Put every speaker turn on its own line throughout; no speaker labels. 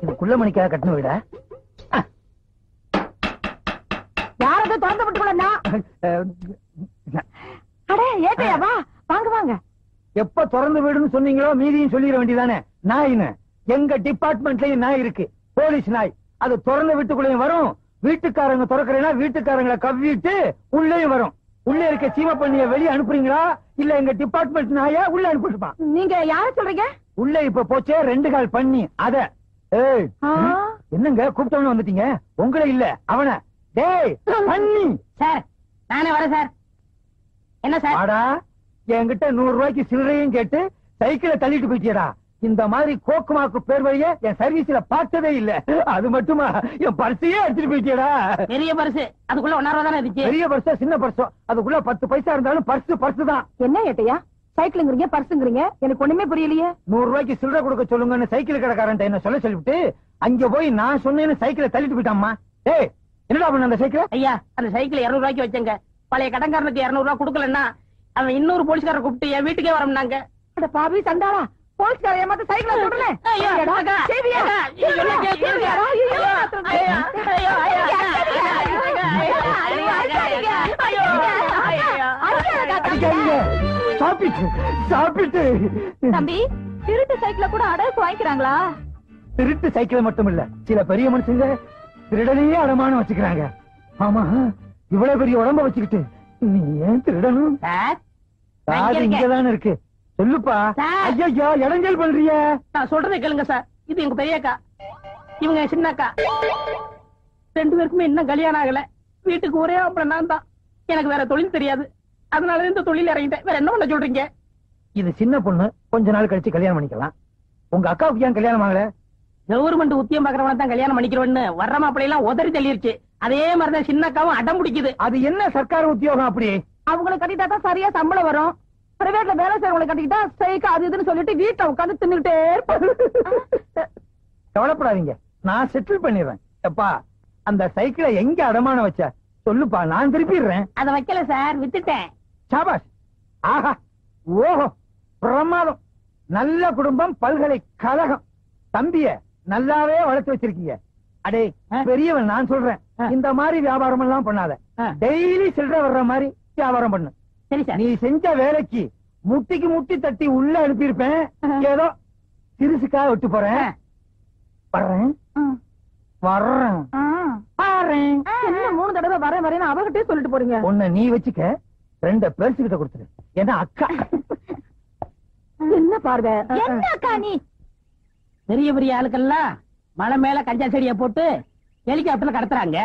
இது குள்ளமணிக்காக கட்டண வீடா?
யாரது திறந்து விட்டுக்கலன்னா? அடே ஏட்டையா வா, வாங்க வாங்க.
எப்ப திறந்து வீடுன்னு சொன்னீங்களோ மீதியும் சொல்லிட வேண்டியதானே. நாயின்னு எங்க டிபார்ட்மெண்ட்லயும் நாய் இருக்கு, போலீஸ் நாய். அது திறந்த வீட்டுக்குள்ளேயும் வரும், வீட்டுக்காரங்க திறக்கிறேன்னா வீட்டுக்காரங்களை கவ்விட்டு உள்ளேயும் வரும். உள்ள இருக்க சீம பண்ணிய வெளியே அனுப்புறீங்களா இல்ல எங்க டிபார்ட்மெண்ட் நாயா உள்ள அனுப்பிட்டுப்பான்?
நீங்க யார சொல்றீங்க?
உள்ள இப்ப போச்சே 2 கால் பண்ணி அத. ஏய் என்னங்க கூப்பிட்டவன வந்துட்டீங்க? உங்களை இல்ல அவன. டேய் பண்ணி.
சார் நானே வரேன் சார். என்ன சார்?
ஆடா என்கிட்ட 100 ரூபாய்க்கு சில்லறையும் கேட்டு சைக்கிளை தள்ளிட்டு போயிட்டியடா. இந்த மாதிரி கோக்குமாக்கு பேர் வழிய என் சர்வீஸ்ல பார்த்ததே இல்ல. அது மட்டுமா என் பர்சையே எடுத்துட்டு போயிட்டியடா.
பெரிய பர்ஸ், அதுக்குள்ள 1 ரூபா தானே இருந்துச்சு.
பெரிய பர்ஸோ சின்ன பர்ஸோ அதுக்குள்ள 10 பைசா இருந்தாலும் பர்ஸ் தான்.
என்ன ஏட்டையா சைக்கிள்ங்கறீங்க பர்ஸ்ங்கறீங்க? எனக்கு ஒண்ணுமே புரியலையே.
100 ரூபாய்க்கு சில்லறை கொடுக்க சொல்லுங்கன்னு சைக்கிள் கடைக்காரன் என்ன சொல்லிவிட்டு அங்க போய் நான் சொன்னேன்னு சைக்கிளை தள்ளிட்டு போயிட்டாம்மா. ஏய் என்னடா பண்ண அந்த சைக்கிள்?
ஐயா அந்த சைக்கிள் 200 ரூபாய்க்கு வச்சங்க. பழைய கடன்காரனுக்கு 200 ரூபாய் கொடுக்கலன்னா அவன் இன்னொரு போலீஸ்காரரை கூப்பிட்டு என் வீட்டுக்கே வரம்னாங்க. அட பாவி சண்டாளா, போலீஸ்கார ஏமாத்த சைக்கிளை தொடல. ஐயோ சேவியா என்ன கேக்குறீங்க?
சாப்பிட்டு
தம்பி திருட்டு சைக்கிளை கூட அடகு வாங்கிக்கிறாங்களா?
திருட்டு சைக்கிள் மட்டும் இல்ல, சில பெரிய மனுஷங்க திருடனையே அடமானம் வச்சுக்கிறாங்க. ஆமா இவ்வளவு பெரிய உடம்ப வச்சுக்கிட்டு நீ ஏன் திருடணும்? காது இங்கதானே இருக்கு, சொல்லுப்பா. ஐயா இடைஞ்சல் பண்றிய?
நான் சொல்றதை கேளுங்க சார். இது எங்க பெரியக்கா, இவங்க சின்ன அக்கா. 2 பேருக்குமே இன்னும் கல்யாணம் ஆகல. வீட்டுக்கு ஒரே அப்புறம் நான் தான். எனக்கு வேற தொழில் தெரியாது, அதனால இந்த தொழில் இறங்கிட்டேன். வேற என்ன பண்ண சொல்றீங்க?
இது சின்ன பொண்ணு, கொஞ்ச நாள் கழிச்சு கல்யாணம் பண்ணிக்கலாம். உங்க அக்காவுக்கு ஏன் கல்யாணம் ஆகல?
கவர்மெண்ட் உத்தியம் பாக்குறவன தான் கல்யாணம் பண்ணிக்கிறவன்னு வர்ற மாப்பிள்ளை எல்லாம் உதறி தள்ளிருச்சு. அதே மாதிரிதான் சின்ன அக்காவும் அடம் பிடிக்குது.
அது என்ன சர்க்கார் உத்தியோகம் அப்படி?
அவங்களை கட்டிட்டா தான் சரியா சம்பளம் வரும். பிரைவேட்ல வேலை செய்யறவங்களை கட்டிக்கிட்டா ஸ்ட்ரைக் அது இதுன்னு சொல்லிட்டு வீட்டுல உட்காந்து தின்னுட்டே இருப்பாங்க.
கவலைப்படாதீங்க, நான் செட்டில் பண்ணிடுறேன். அப்பா அந்த சைக்கிளை எங்க அடமானம் வச்ச சொல்லுப்பா, நான் திருப்பிடுறேன்.
அத வைக்கல சார், வித்துட்டேன்.
சாபாஷ். ஆஹா ஓஹோ பிரமாதம். நல்ல குடும்பம், பல்கலைக்கழகம். தம்பிய நல்லாவே வளர்த்து வச்சிருக்கீங்க. அடே பெரியவன் நான் சொல்றேன், இந்த மாதிரி வியாபாரம் எல்லாம் பண்ணாத. டெய்லி சில்லறை வர்ற மாதிரி வியாபாரம் பண்ணு.
சரி சார்.
நீ செஞ்ச வேலைக்கு முட்டிக்கு முட்டி தட்டி உள்ள அனுப்பியிருப்பேன். ஏதோ சிறுசுக்காக விட்டு போறேன். வர்றேன் வர்றேன் வர்றேன்.
என்ன 3 தடவை வரேன் வரேன்னு அவகிட்டே சொல்லிட்டு போறீங்க?
ஒண்ணு நீ வச்சுக்க, 2 பேர்ஸ்கிட்ட கொடுத்துரு. ஏன்னா அக்கா.
என்ன பார்வை என்ன அக்கா நீ? பெரிய பெரிய ஆளுக்கெல்லாம் மலை மேல கஞ்சா செடியை போட்டு ஹெலிகாப்டர்ல கடத்துறாங்க.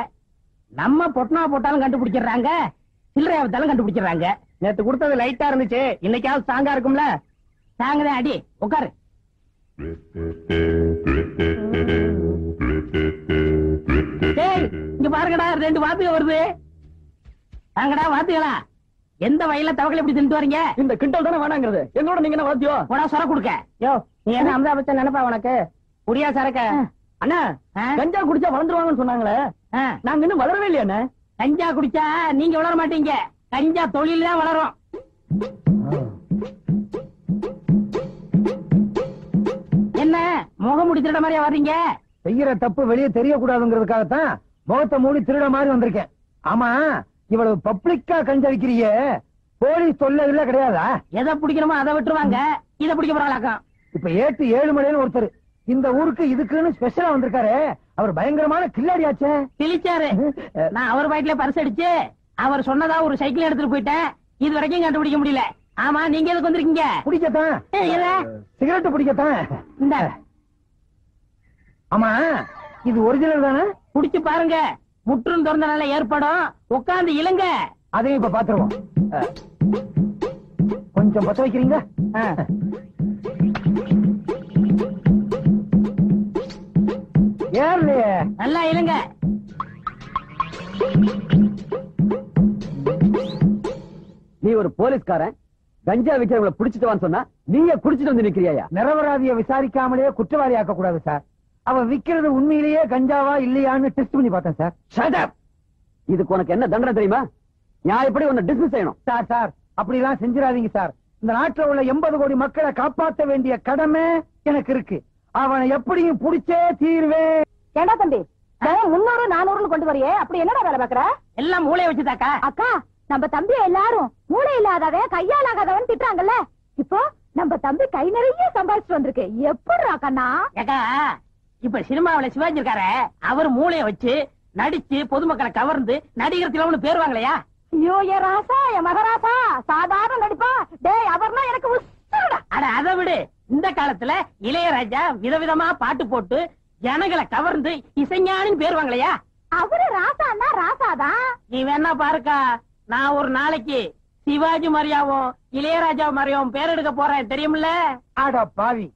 நம்ம பொட்டனா போட்டாலும் கண்டுபிடிச்சிடுறாங்க, சில்லறையா வித்தாலும் கண்டுபிடிச்சிடுறாங்க. நேத்து கொடுத்தது லைட்டா இருந்துச்சு, இன்னைக்காவது ஸ்ட்ராங்கா இருக்கும்ல. ஸ்ட்ராங்கதான் அடி. உட்காரு. இங்க பாருங்கடா 2 வாத்துக வருது. வாங்கடா வாத்துகளா. எந்த வயல்ல தவக்கலை எப்படி தின்ட்டு வரீங்க?
இந்த கிண்டல் தானே வேணாங்கிறது. எங்களோட நீங்க என்ன வாத்தியோ?
போடா சொர கொடுக்க. யோ நீ என்ன அமிதா பச்சன் நினைப்பா உனக்கு? புரியா சரக்க?
அண்ணா கஞ்சா குடிச்சா வளர்ந்துருவாங்கன்னு சொன்னாங்களே, நாங்க இன்னும் வளரவே இல்லையா அண்ணா?
கஞ்சா குடிச்சா நீங்க வளர மாட்டீங்க, கஞ்சா தொழில் தான் வளரும். என்ன முகம் மூடி திருட மாதிரியா வர்றீங்க?
செய்யற தப்பு வெளியே தெரியக்கூடாதுங்கிறதுக்காகத்தான் முகத்தை மூடி திருட மாதிரி வந்திருக்கேன். ஆமா இவ்வளவு பப்ளிக்கா கஞ்சா விக்கிறீங்க, போலீஸ் தொல்லை இல்ல கிடையாதா?
எதை பிடிக்கணுமோ அதை விட்டுருவாங்க, இதை பிடிக்க போறாங்களாக்கா.
இப்ப ஏட்டு 7 மணின்னு ஒருத்தர் இந்த ஊருக்கு இதுக்குன்னு ஸ்பெஷலா வந்திருக்காரு. அவர் பயங்கரமான கில்லாடியாச்சே.
கிழிச்சாரு. நான் அவர் பாய்ட்ல பரிசு அடிச்சு அவர் சொன்னதா ஒரு சைக்கிள் எடுத்துட்டு போயிட்டேன். இது வரைக்கும் கண்டுபிடிக்க முடியல. ஆமா நீங்க எதுக்கு வந்திருக்கீங்க?
பிடிக்கத்தான். சிகரெட் பிடிக்கத்தான்.
இந்த
ஆமா இது ஒரிஜினல் தானே?
குடிச்சு பாருங்க, முற்றும் திறந்தனால ஏற்படும். உட்கார்ந்து இழுங்க.
அதையும் இப்ப பாத்துருவோம். கொஞ்சம் பத்த வைக்கிறீங்க? ஏறலையே.
நல்லா இழுங்க.
நீ ஒரு போலீஸ்காரன், கஞ்சா விக்கிறவங்களை புடிச்சிட்டு வான்னு சொன்னா நீங்க குடிச்சிட்டு வந்து நிக்கிறியா? நிரபராதியை விசாரிக்காமலே குற்றவாளி ஆக்க கூடாது சார். அவன் விக்கிறது உண்மையிலேயே கஞ்சாவா இல்லையான்னு டெஸ்ட் பண்ணி பார்த்தேன் சார். இதுக்கு உனக்கு என்ன தண்டனை தெரியுமா? நான் எப்படி உன்னை டிஸ்மிஸ் செய்யணும்? சார் அப்படிலாம் செஞ்சிடாதீங்க சார். இந்த நாட்டுல உள்ள 80 கோடி மக்களை காப்பாற்ற வேண்டிய கடமை எனக்கு இருக்கு. அவனை எப்படியும் புடிச்சே தீர்வேன்.
ஏண்டா தம்பி 300 400 கொண்டு வரையே, அப்படி என்னடா வேலை பாக்குற?
எல்லாம் மூளைய வச்சுதாக்கா.
அக்கா, நம்ம தம்பி எல்லாரும் மூளை இல்லாதவன் கையால் ஆகாதவன் திட்டுறாங்கல்ல. இப்போ நம்ம தம்பி கை நிறைய சம்பாதிச்சு வந்திருக்கு. எப்படிடா கண்ணா?
ஏக்கா, இப்ப சினிமாவில சிவாஜி இருக்காரு, அவர் மூளைய வச்சு நடிச்சு பொதுமக்களை கவர்ந்து நடிகர் திலகம்னு பேர் வாங்கலையா?
ஐயோ என் ராசா, என் மகராசா, சாதாரண நடிப்பா. டேய், அவர்னா எனக்கு உசுருடா.
அட அதை விடு, இந்த காலத்துல இளையராஜா விதவிதமா பாட்டு போட்டு ஜனங்களை கவர்ந்து இசைஞானின்னு பேர் வாங்கலையா?
அவரு ராசான்னா ராசாதான்.
நீ வேணா பாருக்கா, நான் ஒரு நாளைக்கு சிவாஜி மாதிரியாவும் இளையராஜா மாதிரியாவும் பேர் எடுக்க போறேன், தெரியுமில்ல?
ஆடா பாவி,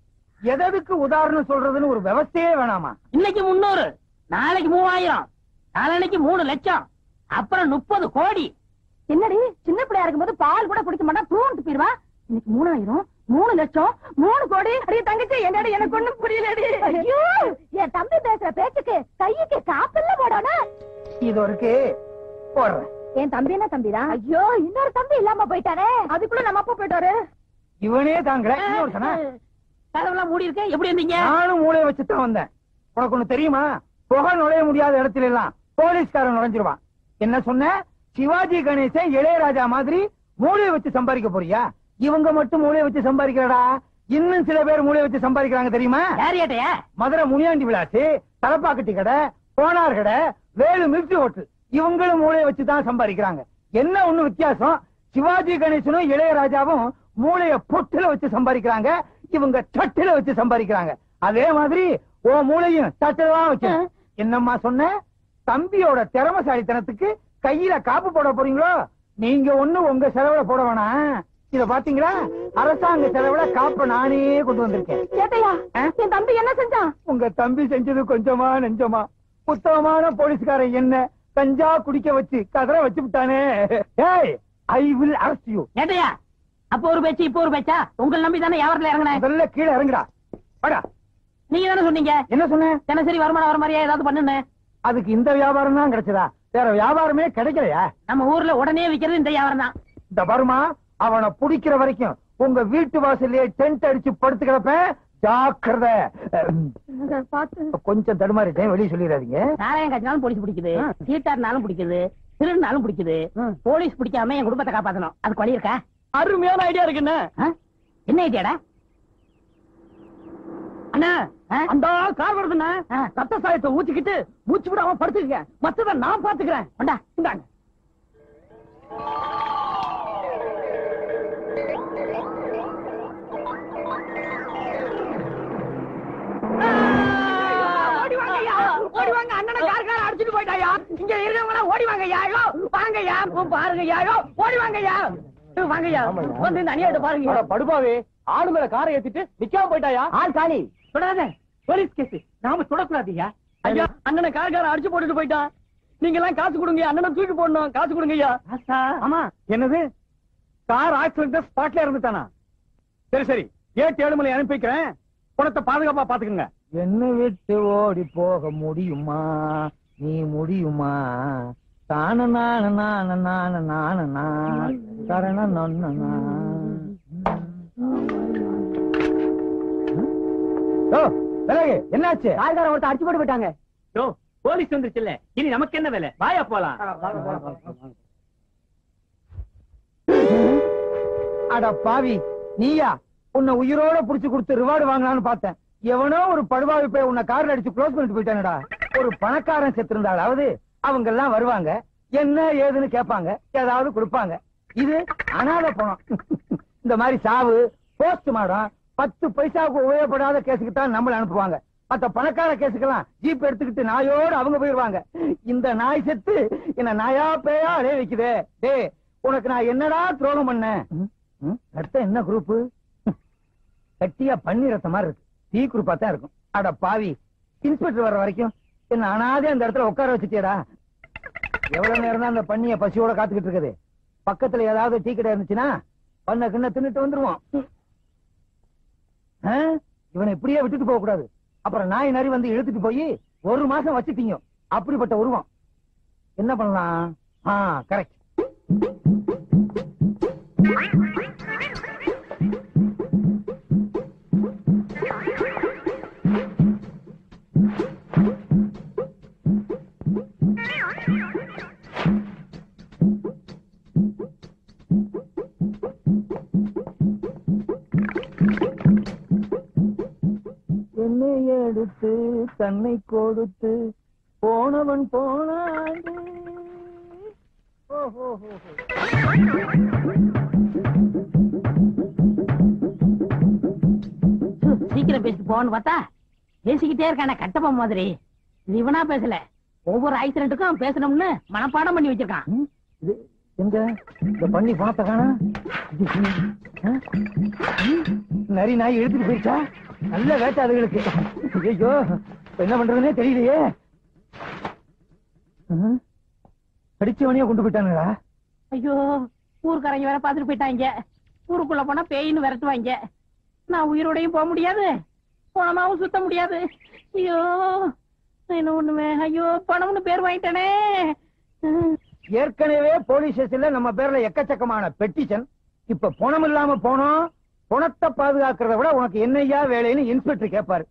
எதற்கு உதாரணம் சொல்றதுன்னு ஒரு விவசாயே வேணாமா?
இன்னைக்கு 300, நாளைக்கு 3000, நாளைக்கு 3 லட்சம், அப்புறம் 30 கோடி.
என்னடி சின்ன பிள்ளையா இருக்கும்போது பால் கூட குடிக்க மாட்டான், தூண்டு போயிருவா. இன்னைக்கு 3000, 3 லட்சம், 3 கோடி. அடியே தங்கச்சி, என்னடி எனக்கு ஒண்ணும் புரியலடி. ஐயோ, என் தம்பி பேசுற பேச்சுக்கு கைக்கு காப்பல்ல போடணும்.
இது இருக்கு போடுறேன்.
என் தம்பி என்ன தம்பிதான்? ஐயோ, இன்னொரு தம்பி இல்லாம போயிட்டாரே. அதுக்குள்ள நம்ம அப்பா போயிட்டாரு.
இவனே தாங்கல. இன்னொருத்தனா?
கதவெல்லாம் மூடி இருக்க, எப்படி இருந்தீங்க?
நானும் மூளையை வச்சுதான் வந்தேன். உனக்கு ஒண்ணு தெரியுமா? புகை நுழைய முடியாத இடத்துல எல்லாம் போலீஸ்காரன் நுழைஞ்சிருவான். என்ன சொன்ன? சிவாஜி கணேசன் இளையராஜா மாதிரி மூளையை வச்சு சம்பாதிக்க போறியா? இவங்க மட்டும் மூளையை வச்சு சம்பாதிக்கிறடா, இன்னும் சில பேர் மூளையை வச்சு சம்பாதிக்கிறாங்க தெரியுமா?
யார் ஏட்டையா?
மதுரை முனியாண்டி விலாசு, தலப்பாக்கட்டி கடை, போனார் கடை, வேலு மில்ட்ரி ஹோட்டல், இவங்களும் மூளையை வச்சுதான் சம்பாதிக்கிறாங்க. என்ன ஒண்ணு வித்தியாசம்? சிவாஜி கணேசனும் இளையராஜாவும் மூளைய பொட்டுல வச்சு சம்பாதிக்கிறாங்க, இவங்க தட்டுல வச்சு சம்பாதிக்கிறாங்க. அதே மாதிரி ஓ மூளையும் தட்டுலதான் வச்சு. என்னம்மா சொன்ன? தம்பியோட திறமசாலித்தனத்துக்கு கையில காப்பு போட போறீங்களோ? நீங்க ஒண்ணு உங்க செலவுல போட வேணாம். இத பாத்தீங்களா, அரசாங்க செலவுல காப்ப நானே கொண்டு வந்திருக்கேன்.
கேட்டையா, என் தம்பி என்ன செஞ்சான்?
உங்க தம்பி செஞ்சது கொஞ்சமா நெஞ்சமா? உத்தமமான போலீஸ்காரன் என்ன கஞ்சா குடிக்க வச்சு கதற வச்சு விட்டானே. ஏய், ஐ வில் அரெஸ்ட் யூ.
ஏட்டையா, அப்ப ஒரு பேச்சு இப்ப ஒரு பேச்சா? உங்களை நம்பி தானே வியாபாரத்துல இறங்கினேன்.
முதல்ல கீழே இறங்குடா. வாடா.
நீங்க தானே சொன்னீங்க
என்ன சொன்ன?
தினசரி வருமானம் வர மாதிரியா ஏதாவது பண்ணுன்னு.
அதுக்கு இந்த வியாபாரம் தான் கிடைச்சதா? வேற வியாபாரமே கிடைக்கலையா?
நம்ம ஊர்ல உடனே விக்கிறது இந்த வியாபாரம் தான்.
இந்த வருமா, அவனை புடிக்கிற வரைக்கும் உங்க வீட்டு வாசல்லே டென்ட் அடிச்சு படுத்து கிடப்பேன். ஜாக்கிரதை. கொஞ்சம் தடுமாறிட்டேன், வெளியே சொல்லிடாதீங்க.
நாராயணம் காய்ச்சினாலும் போலீஸ் பிடிக்குது, சீட்டாருனாலும் பிடிக்குது, திருநாலும் பிடிக்குது. போலீஸ் பிடிக்காம என் குடும்பத்தை காப்பாத்தணும், அதுக்கு வழி இருக்கா?
அருமையான ஐடியா இருக்குன்னு.
என்ன ஐடியாடா?
அண்ணா, அந்த கார் வருதுண்ணா. ரத்த சாயத்தை ஊத்திக்கிட்டு மூச்சு விடாம படுத்துக்க, மத்தத நான் பாத்துக்கிறேன்.
கொண்டா.
இந்தாங்க.
ஓடிவாங்க, அண்ணனை கார் அடிச்சுட்டு போயிட்டாயா? இங்க இருக்கவங்க ஓடி வாங்கய்யா, வாங்கய்யா, பாருங்கய்யா, ஓடி வாங்கய்யா, வாங்கய்யா, வந்து இந்த அணியாட்ட பாருங்க.
படுபாவே, ஆளு மேல காரை ஏத்திட்டு நிக்காம போயிட்டாயா?
ஆள் காலி.
தொடாத, போலீஸ் கேஸ். நாம தொடக்கூடாதுயா. ஐயா, அண்ணனை கார்கார அடிச்சு போட்டுட்டு போயிட்டான். நீங்க எல்லாம் காசு கொடுங்க, அண்ணனை தூக்கி போடணும். காசு கொடுங்க ஐயா. ஆமா. என்னது? கார் ஆக்சிடென்ட் ஸ்பாட்ல இருந்துட்டானா? சரி சரி, 7 மணி அனுப்பி வைக்கிறேன். பணத்தை பாதுகாப்பா பாத்துக்கங்க. என்ன விட்டு ஓடி போக முடியுமா? நீ முடியுமா? தான நான நான நான நான சரண நொன்னா. என்னாச்சு?
கார்கார ஒருத்தர் அடிச்சு போட்டு போயிட்டாங்க.
போலீஸ் வந்துருச்சுல்ல, இனி நமக்கு என்ன வேலை? வாயா போலாம். அட பாவி, நீயா? உன்னை உயிரோட புடிச்சு கொடுத்து ரிவார்டு வாங்கலாம்னு பார்த்தேன். எவனோ ஒரு படுபாவி போய் உன்னை கார்ல அடிச்சு க்ளோஸ் பண்ணிட்டு போயிட்டானடா. ஒரு பணக்காரன் செத்து இருந்தாலாவது அவங்க எல்லாம் வருவாங்க, என்ன ஏதுன்னு கேட்பாங்க, ஏதாவது கொடுப்பாங்க. இது அனாதை பணம். இந்த மாதிரி சாவு, போஸ்ட் மார்டம், 10 பைசாவுக்கு உபயோகப்படாத கேஸுக்கு தான் நம்மள அனுப்புவாங்க. மத்த பணக்கார கேஸுக்கெல்லாம் ஜீப் எடுத்துக்கிட்டு நாயோடு அவங்க போயிருவாங்க. இந்த நாய் செத்து என்ன நாயா பேயா அடைய வைக்குதே. டே, உனக்கு நான் என்னடா துரோகம் பண்ணேன்? ரத்தம் என்ன குரூப்? கட்டியா பன்னி ரத்த மாதிரி இருக்கு. டி குரூப்பா தான் இருக்கும். அட பாவி, இன்ஸ்பெக்டர் வர்ற வரைக்கும் என்ன அனாதே அந்த இடத்துல உட்கார வச்சுட்டியடா. எவ்வளவு நேரம் தான் அந்த பண்ணிய பசியோட காத்துக்கிட்டு இருக்குது? பக்கத்துல ஏதாவது டீ கடை இருந்துச்சுன்னா பண்ண கிண்ண தின்னுட்டு வந்துருவோம். இவனை இப்படியே விட்டுட்டு போக கூடாது. அப்புறம் நாய் நரி வந்து இழுத்துட்டு போய் 1 மாசம் வச்சுட்டீங்க. அப்படிப்பட்ட உருவம். என்ன பண்ணலாம்? கரெக்ட். என்னை எடுத்து தன்னை கொடுத்து போனவன் போனாண்டு.
சீக்கிரம் பேசிட்டு போன்னு பார்த்தா பேசிக்கிட்டே இருக்கான கட்டப்ப மாதிரி. இது இவனா பேசல, ஒவ்வொரு ஆக்சிடென்ட்டுக்கும் பேசணும்னு மனப்பாடம் பண்ணி வச்சிருக்கான்.
இது எங்க இந்த பண்ணி பணத்தை காணா? நரி நாய் எடுத்துட்டு போயிடுச்சா? நல்ல வேட்டை அதுகளுக்கு. ஐயோ என்ன பண்றதுன்னே தெரியலையே. அடிச்சவனையே கொண்டு போயிட்டானுங்களா?
ஐயோ ஊருக்காரங்க வேற பாத்துட்டு போயிட்டாங்க. ஊருக்குள்ள போனா பேயின்னு விரட்டுவாங்க. நான் உயிரோடையும் போக முடியாது, பணமாவும் சுத்த முடியாது. ஐயோ என்ன ஒண்ணுமே. ஐயோ பணம்னு பேர் வாங்கிட்டனே.
ஏற்கனவே போலீஸ் ஸ்டேஷன்ல நம்ம பேர்ல எக்கச்சக்கமான பெட்டிஷன். இப்ப பணம் இல்லாம போனோம். பணத்தை பாதுகாக்கிறத விட உனக்கு என்னையா வேலைன்னு இன்ஸ்பெக்டர் கேட்பாரு.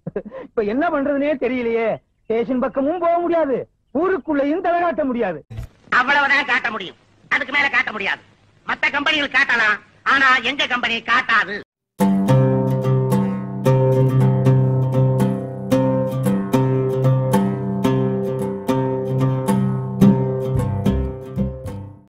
இப்ப என்ன பண்றதுனே தெரியலையே. ஸ்டேஷன் பக்கமும் போக முடியாது, ஊருக்குள்ளேயும் தலை காட்ட முடியாது.
அவ்வளவுதான் காட்ட முடியும், அதுக்கு மேல காட்ட முடியாது. மத்த கம்பெனிகள் காட்டலாம், ஆனா எங்க கம்பெனி காட்டாது.